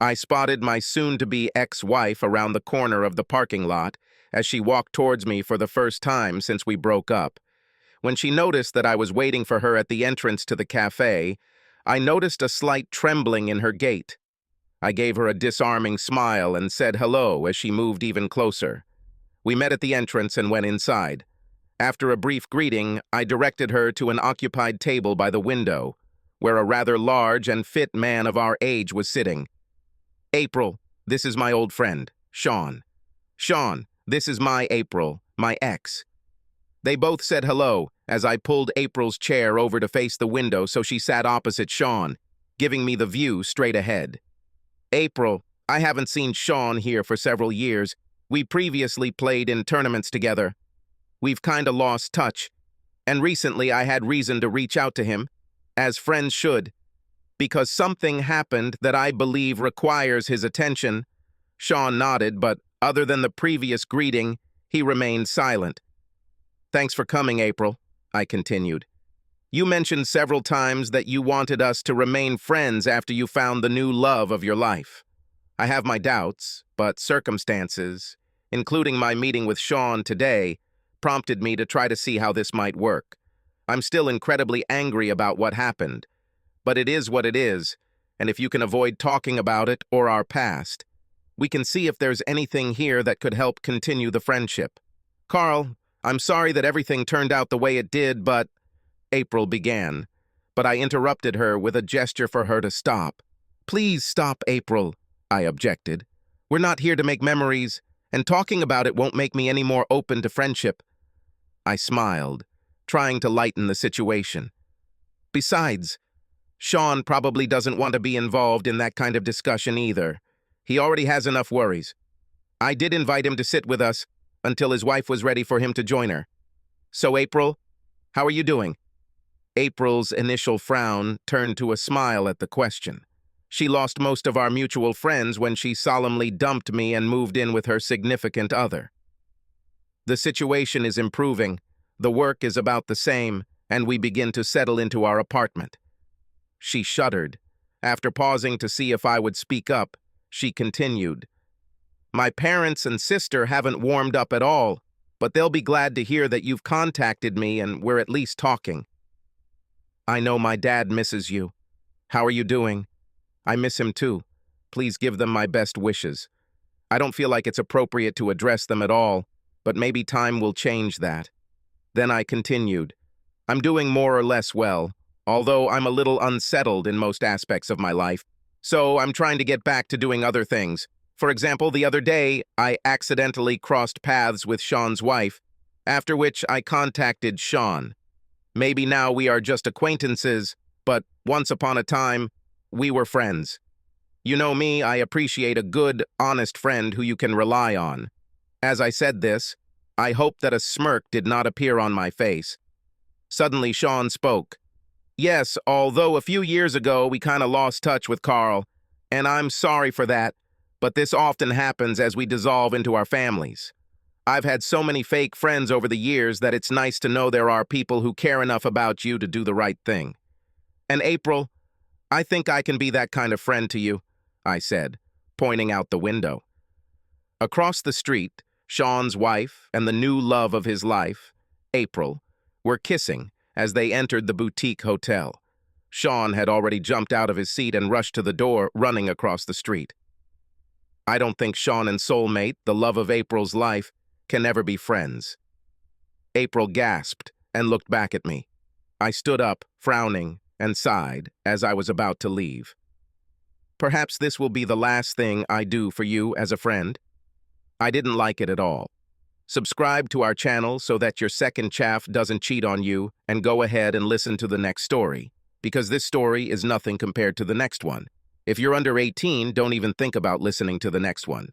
I spotted my soon-to-be ex-wife around the corner of the parking lot as she walked towards me for the first time since we broke up. When she noticed that I was waiting for her at the entrance to the cafe, I noticed a slight trembling in her gait. I gave her a disarming smile and said hello as she moved even closer. We met at the entrance and went inside. After a brief greeting, I directed her to an occupied table by the window, where a rather large and fit man of our age was sitting. "April, this is my old friend, Sean. Sean, this is my April, my ex." They both said hello as I pulled April's chair over to face the window so she sat opposite Sean, giving me the view straight ahead. "April, I haven't seen Sean here for several years. We previously played in tournaments together. We've kinda lost touch, and recently I had reason to reach out to him, as friends should, because something happened that I believe requires his attention." Sean nodded, but other than the previous greeting, he remained silent. "Thanks for coming, April," I continued. "You mentioned several times that you wanted us to remain friends after you found the new love of your life. I have my doubts, but circumstances, including my meeting with Sean today, prompted me to try to see how this might work. I'm still incredibly angry about what happened, but it is what it is, and if you can avoid talking about it or our past, we can see if there's anything here that could help continue the friendship. Carl, I'm sorry that everything turned out the way it did, but—" April began, but I interrupted her with a gesture for her to stop. "Please stop, April," I objected. "We're not here to make memories, and talking about it won't make me any more open to friendship." I smiled, trying to lighten the situation. "Besides, Sean probably doesn't want to be involved in that kind of discussion either. He already has enough worries. I did invite him to sit with us until his wife was ready for him to join her. So, April, how are you doing?" April's initial frown turned to a smile at the question. She lost most of our mutual friends when she solemnly dumped me and moved in with her significant other. "The situation is improving, the work is about the same, and we begin to settle into our apartment." She shuddered. After pausing to see if I would speak up, she continued, "My parents and sister haven't warmed up at all, but they'll be glad to hear that you've contacted me and we're at least talking. I know my dad misses you. How are you doing? I miss him too. Please give them my best wishes. I don't feel like it's appropriate to address them at all, but maybe time will change that." Then I continued, "I'm doing more or less well, although I'm a little unsettled in most aspects of my life, so I'm trying to get back to doing other things. For example, the other day, I accidentally crossed paths with Sean's wife, after which I contacted Sean. Maybe now we are just acquaintances, but once upon a time, we were friends. You know me, I appreciate a good, honest friend who you can rely on." As I said this, I hoped that a smirk did not appear on my face. Suddenly, Sean spoke. "Yes, although a few years ago we kinda lost touch with Carl, and I'm sorry for that, but this often happens as we dissolve into our families. I've had so many fake friends over the years that it's nice to know there are people who care enough about you to do the right thing. And April, I think I can be that kind of friend to you," I said, pointing out the window. Across the street, Sean's wife and the new love of his life, April, were kissing as they entered the boutique hotel. Sean had already jumped out of his seat and rushed to the door, running across the street. I don't think Sean and soulmate, the love of April's life, can ever be friends. April gasped and looked back at me. I stood up, frowning, and sighed as I was about to leave. "Perhaps this will be the last thing I do for you as a friend." I didn't like it at all. Subscribe to our channel so that your second chaff doesn't cheat on you, and go ahead and listen to the next story, because this story is nothing compared to the next one. If you're under 18, don't even think about listening to the next one.